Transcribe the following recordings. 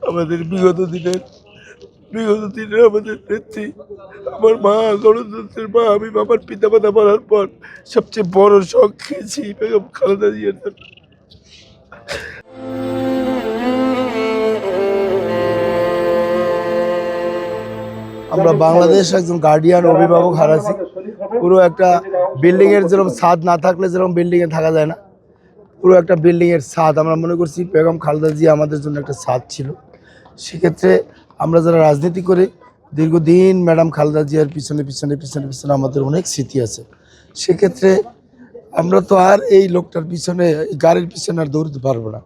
আমাদের বিগত দিনের আমাদের নেত্রী, আমার মা, গণতন্ত্রের মা। আমি আমার পিতা মাতা মারার পর সবচেয়ে বড় শখ খেয়েছি বেগম খালেদা জিয়ার জন্য। আমরা বাংলাদেশ একজন গার্ডিয়ান অভিভাবক হারাছি। পুরো একটা বিল্ডিং এর যেরকম ছাদ না থাকলে যেরকম বিল্ডিং এ থাকা যায় না, পুরো একটা বিল্ডিং এর ছাদ আমরা মনে করছি বেগম খালেদা জিয়া আমাদের জন্য একটা ছাদ ছিল। সেক্ষেত্রে আমরা যারা রাজনীতি করি দীর্ঘদিন ম্যাডাম খালেদা জিয়ার পিছনে পিছনে পিছনে পিছনে আমাদের অনেক স্মৃতি আছে। সেক্ষেত্রে আমরা তো আর এই লোকটার পিছনে, গাড়ির পিছনে আর দৌড়তে পারবো না।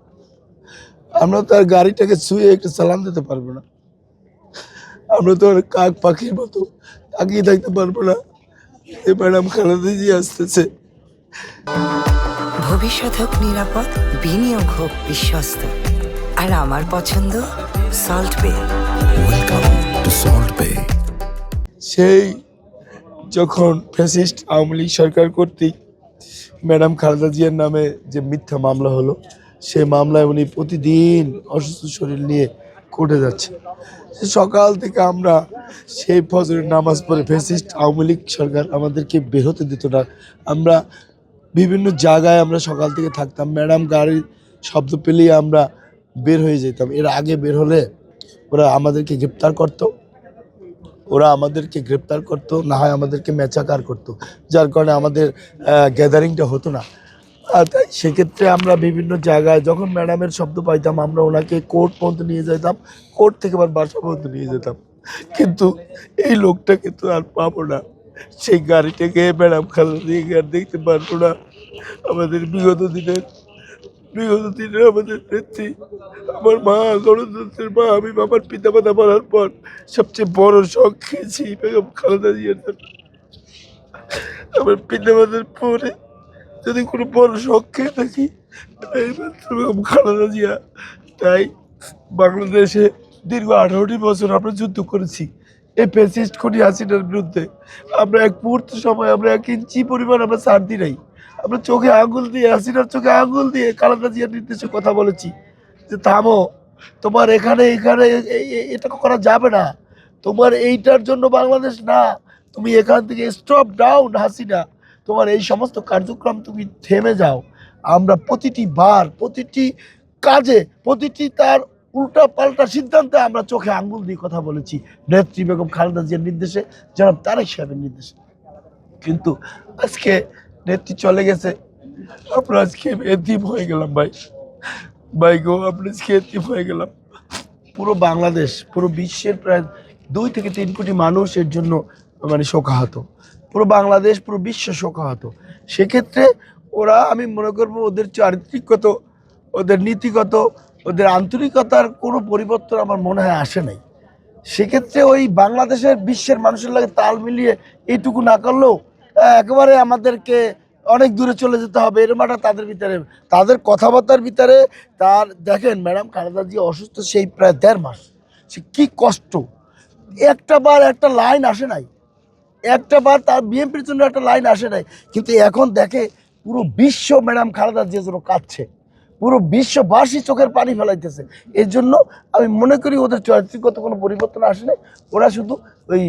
আমরা তো আর গাড়িটাকে ছুঁয়ে একটু চালান দিতে পারবো না। আমরা তো আর কাক পাখির মতো তাকিয়ে থাকতে পারবো না। ম্যাডাম খালেদা জিয়া আসতেছে। ভবিষ্যৎ হোক নিরাপদ, বিনিয়োগ হোক বিশ্বস্ত, আর আমার পছন্দ সল্ট বে। ওয়েলকাম টু সল্ট বে। সেই যখন ফ্যাসিস্ট আওয়ামী লীগ সরকার কর্তৃক ম্যাডাম খালেদা জিয়ার নামে যে মিথ্যা মামলা হলো, সেই মামলায় উনি প্রতিদিন অসুস্থ শরীর নিয়ে কোর্টে যাচ্ছে। সকাল থেকে আমরা সেই ফজরের নামাজ পড়ে, ফ্যাসিস্ট আওয়ামী লীগ সরকার আমাদেরকে বের হতে দিত না। আমরা বিভিন্ন জায়গায় আমরা সকাল থেকে থাকতাম। ম্যাডাম গাড়ির শব্দ পেলেই আমরা বের হয়ে যেতাম। এর আগে বের হলে ওরা আমাদেরকে গ্রেপ্তার করতো, না হয় আমাদেরকে মেচাকার করতো, যার কারণে আমাদের গ্যাদারিংটা হতো না। তাই সেক্ষেত্রে আমরা বিভিন্ন জায়গায় যখন ম্যাডামের শব্দ পাইতাম আমরা ওনাকে কোর্ট পর্যন্ত নিয়ে যেতাম, কোর্ট থেকে আবার বাসা পর্যন্ত নিয়ে যেতাম। কিন্তু এই লোকটাকে তো আর পাবো না, সেই গাড়িটাকে ম্যাডাম খালেদা আর দেখতে পারবো না। আমাদের বিগত দিনের আমাদের নেত্রী, আমার মা, গণতন্ত্রের মা। আমি আমার পিতা মাতা মারার পর সবচেয়ে বড় শখ খেয়েছি বেগম খালেদা জিয়ার জন্য। আমার পিতা মাতার পরে যদি কোনো বড় শখ খেয়ে থাকি বেগম খালেদা জিয়া। তাই বাংলাদেশে দীর্ঘ 18টি বছর আমরা যুদ্ধ করেছি এই ফ্যাসিস্ট খুনি হাসিনার বিরুদ্ধে। আমরা এক মুহূর্ত সময়, আমরা 1 ইঞ্চি পরিমাণ আমরা ছাড় দিই নাই। আমরা চোখে আঙুল দিয়ে, হাসিনার চোখে আঙুল দিয়ে খালেদা জিয়ার নির্দেশে কথা বলেছি যে থামো, তোমার এখানে এটা করা যাবে না, তোমার এইটার জন্য বাংলাদেশ না, তুমি এখান থেকে স্টপ ডাউন হাসিনা, তোমার এই সমস্ত কার্যক্রম তুমি থেমে যাও। আমরা প্রতিটি বার, প্রতিটি কাজে, প্রতিটি তার উল্টা পাল্টা সিদ্ধান্তে আমরা চোখে আঙ্গুল দিয়ে কথা বলেছি নেত্রী বেগম খালেদা জিয়ার নির্দেশে, জনাব তারেক সাহেবের নির্দেশে। কিন্তু আজকে নেত্রী চলে গেছে, আমরা আজকে এতিম হয়ে গেলাম। ভাই গো, আমরা আজকে এতিম হয়ে গেলাম। পুরো বাংলাদেশ, পুরো বিশ্বের প্রায় 2 থেকে 3 কোটি মানুষ এর জন্য শোকাহত। পুরো বাংলাদেশ, পুরো বিশ্ব শোকাহত। সেক্ষেত্রে ওরা, আমি মনে করবো ওদের চারিত্রিকগত, ওদের নীতিগত, ওদের আন্তরিকতার কোনো পরিবর্তন আমার মনে হয় আসে নাই। সেক্ষেত্রে ওই বাংলাদেশের বিশ্বের মানুষের লাগে তাল মিলিয়ে এইটুকু না করলেও একেবারে আমাদেরকে অনেক দূরে চলে যেতে হবে এরকম একটা তাদের ভিতরে, তাদের কথাবার্তার ভিতরে। তার দেখেন ম্যাডাম খালেদা জিয়া অসুস্থ সেই প্রায় 1.5 মাস, সে কী কষ্ট। একটা বার একটা লাইন আসে নাই, একটা বার তার বিএনপির জন্য একটা লাইন আসে নাই। কিন্তু এখন দেখে পুরো বিশ্ব ম্যাডাম খালেদা জিয়ার জন্য কাঁদছে, পুরো বিশ্ববাসী চোখের পানি ফেলাইতেছে। এর জন্য আমি মনে করি ওদের চারিত্রিকগত কোনো পরিবর্তন আসে নাই, ওরা শুধু ওই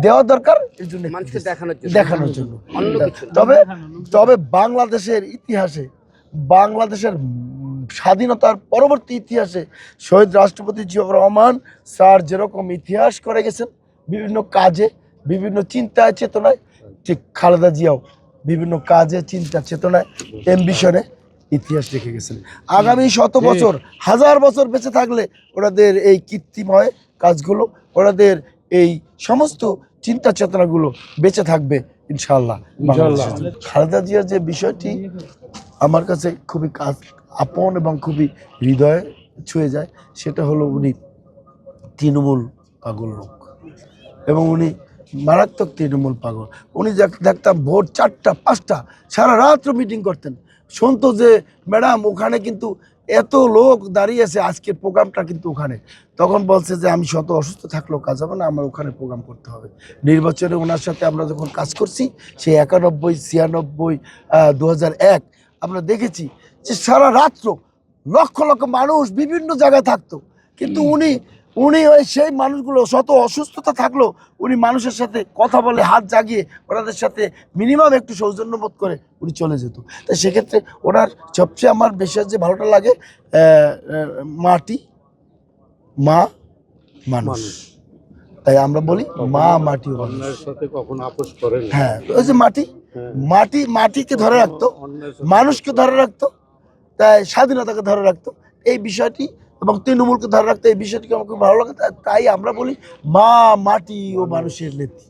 দেওয়া দরকার এর জন্য, দেখানোর জন্য। তবে বাংলাদেশের ইতিহাসে, বাংলাদেশের স্বাধীনতার পরবর্তী ইতিহাসে শহীদ রাষ্ট্রপতি জিয়াউর রহমান স্যার যেরকম ইতিহাস করে গেছেন বিভিন্ন কাজে, বিভিন্ন চিন্তায় চেতনায়, ঠিক খালেদা জিয়াও বিভিন্ন কাজে, চিন্তা চেতনায়, অ্যাম্বিশনে ইতিহাস রেখে গেছেন। আগামী 100 বছর, 1000 বছর বেঁচে থাকলে ওনাদের এই কীর্তিময় কাজগুলো, ওনাদের এই সমস্ত চিন্তা চেতনাগুলো বেঁচে থাকবে ইনশাআল্লাহ। খালেদা জিয়ার যে বিষয়টি আমার কাছে খুবই আপন এবং খুবই হৃদয়ে ছুঁয়ে যায়, সেটা হলো উনি তৃণমূল পাগল লোক, এবং উনি মারাত্মক তৃণমূল পাগল। উনি দেখতাম ভোর 4টা 5টা সারা রাত্র মিটিং করতেন, শুনতো যে ম্যাডাম ওখানে কিন্তু এত লোক দাঁড়িয়ে আছে, আজকের প্রোগ্রামটা কিন্তু ওখানে। তখন বলছে যে আমি শত অসুস্থ থাকলেও কাজ হবে না, আমার ওখানে প্রোগ্রাম করতে হবে। নির্বাচনে ওনার সাথে আমরা যখন কাজ করছি সেই 91, 96, 2001 আমরা দেখেছি যে সারা রাত্র লক্ষ লক্ষ মানুষ বিভিন্ন জায়গায় থাকতো, কিন্তু উনি উনি ওই সেই মানুষগুলো শত অসুস্থতা থাকলেও উনি মানুষের সাথে কথা বলে, হাত জাগিয়ে ওনাদের সাথে মিনিমাম একটু সৌজন্যবোধ করে উনি চলে যেত। তাই সেক্ষেত্রে ওনার সবচেয়ে আমার বেশি যে ভালোটা লাগে মাটি, মা, মানুষ। তাই আমরা বলি মা, মাটি ও মানুষ। অন্যের সাথে কখনো আপোষ করেন? হ্যাঁ, ওই যে মাটিকে ধরে রাখতো, মানুষকে ধরে রাখতো, তাই স্বাধীনতাকে ধরে রাখতো, এই বিষয়টি, এবং তৃণমূলকে ধরে রাখতো, এই বিষয়টিকে আমার খুব ভালো লাগে। তাই আমরা বলি মা, মাটি ও মানুষের নেত্রী।